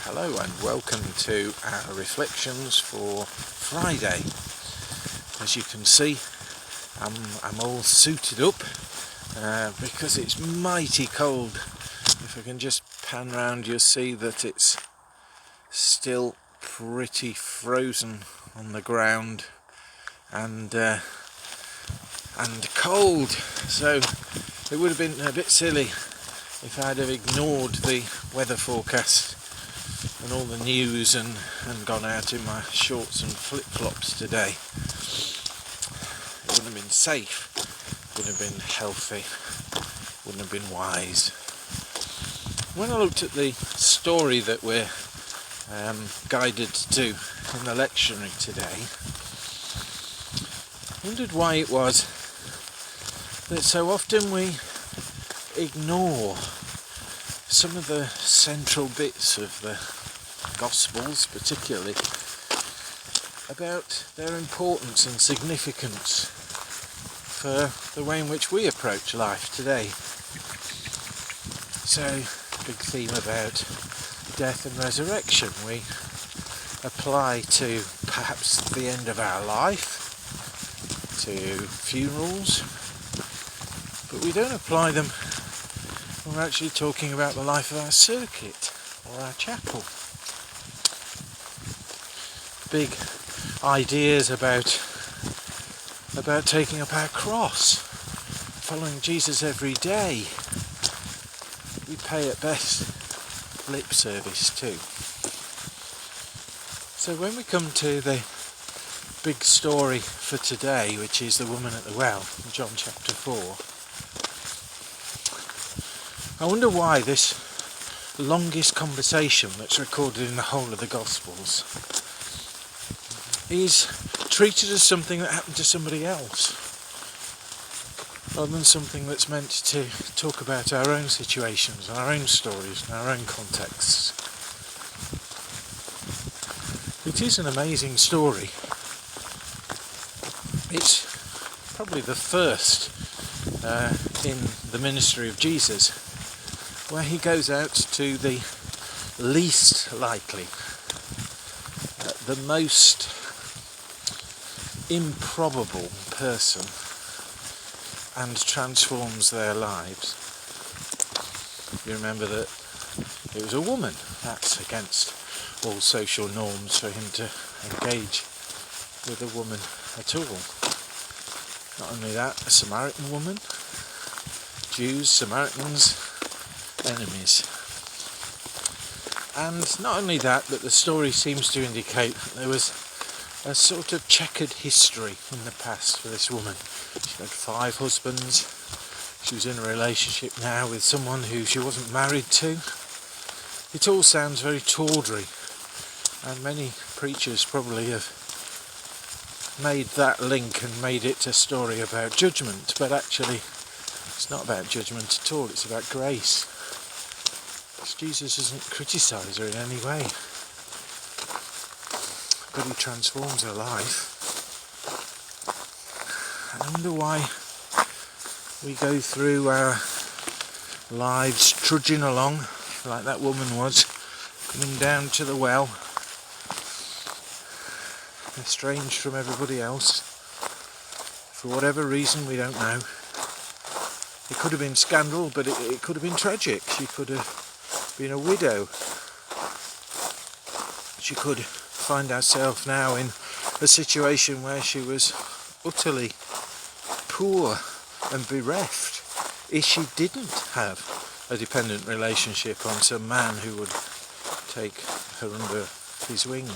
Hello and welcome to our reflections for Friday. As you can see, I'm all suited up because it's mighty cold. If I can just pan round, you'll see that it's still pretty frozen on the ground and cold. So it would have been a bit silly if I'd have ignored the weather forecast and all the news and gone out in my shorts and flip-flops today. It wouldn't have been safe, wouldn't have been healthy, wouldn't have been wise. When I looked at the story that we're guided to in the lectionary today, I wondered why it was that so often we ignore some of the central bits of the Gospels, particularly about their importance and significance for the way in which we approach life today. So, big theme about death and resurrection we apply to perhaps the end of our life, to funerals, but we don't apply them when we're actually talking about the life of our circuit or our chapel. Big ideas about taking up our cross, following Jesus every day, we pay at best lip service to. So when we come to the big story for today, which is the woman at the well in John chapter 4, I wonder why this longest conversation that's recorded in the whole of the Gospels is treated as something that happened to somebody else, rather than something that's meant to talk about our own situations and our own stories and our own contexts. It is an amazing story. It's probably the first in the ministry of Jesus where he goes out to the least likely, the most improbable person, and transforms their lives. You remember that it was a woman. That's against all social norms for him to engage with a woman at all. Not only that, a Samaritan woman. Jews, Samaritans, enemies. And not only that, but the story seems to indicate that there was a sort of checkered history in the past for this woman. She had 5 husbands. She was in a relationship now with someone who she wasn't married to. It all sounds very tawdry, and many preachers probably have made that link and made it a story about judgment, but actually it's not about judgment at all, it's about grace. Jesus doesn't criticise her in any way, but he transforms her life. I wonder why we go through our lives trudging along like that woman was, coming down to the well, estranged from everybody else, for whatever reason we don't know. It could have been scandal, but it could have been tragic. She could have been a widow. She could find herself now in a situation where she was utterly poor and bereft if she didn't have a dependent relationship on some man who would take her under his wing.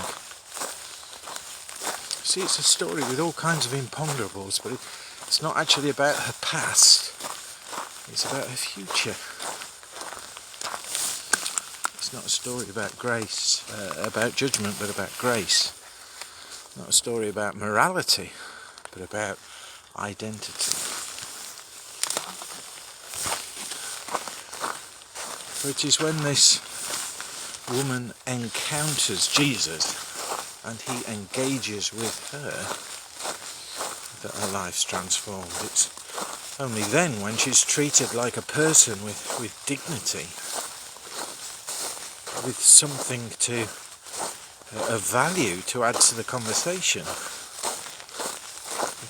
See, it's a story with all kinds of imponderables, but it's not actually about her past, it's about her future. It's not a story about grace, about judgment, but about grace. Not a story about morality, but about identity. For it is when this woman encounters Jesus and he engages with her that her life's transformed. It's only then, when she's treated like a person with dignity, with something of value to add to the conversation,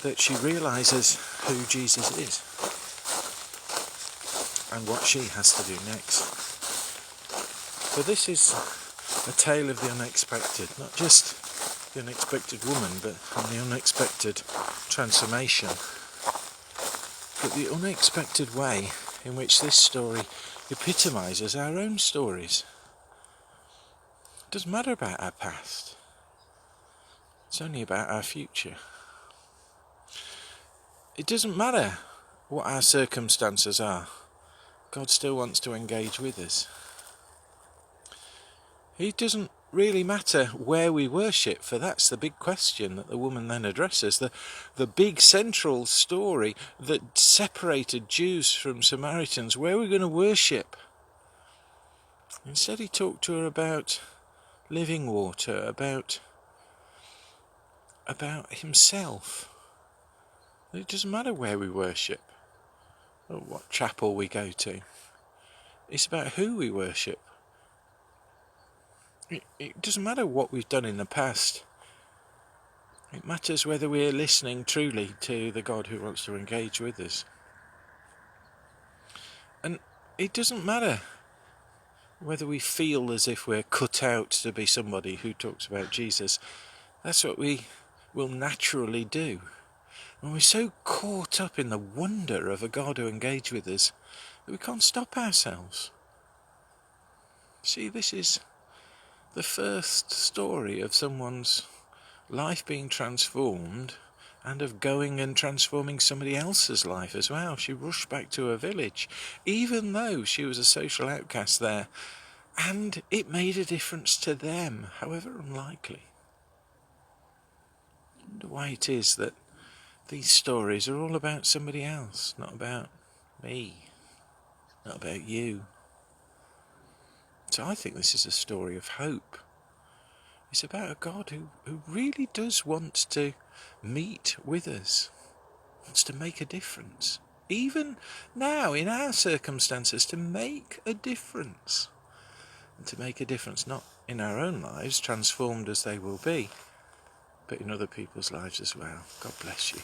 that she realises who Jesus is and what she has to do next. So this is a tale of the unexpected, not just the unexpected woman, but the unexpected transformation, but the unexpected way in which this story epitomises our own stories. It doesn't matter about our past, it's only about our future. It doesn't matter what our circumstances are, God still wants to engage with us. It doesn't really matter where we worship, for that's the big question that the woman then addresses. The big central story that separated Jews from Samaritans, where we're going to worship. Instead he talked to her about living water, about himself. It doesn't matter where we worship or what chapel we go to. It's about who we worship. It doesn't matter what we've done in the past. It matters whether we're listening truly to the God who wants to engage with us. And it doesn't matter whether we feel as if we're cut out to be somebody who talks about Jesus. That's what we will naturally do. And we're so caught up in the wonder of a God who engages with us that we can't stop ourselves. See, this is the first story of someone's life being transformed and of going and transforming somebody else's life as well. She rushed back to her village, even though she was a social outcast there, and it made a difference to them, however unlikely. I wonder why it is that these stories are all about somebody else, not about me, not about you. So I think this is a story of hope. It's about a God who really does want to meet with us, wants to make a difference. Even now, in our circumstances, to make a difference. And to make a difference not in our own lives, transformed as they will be, but in other people's lives as well. God bless you.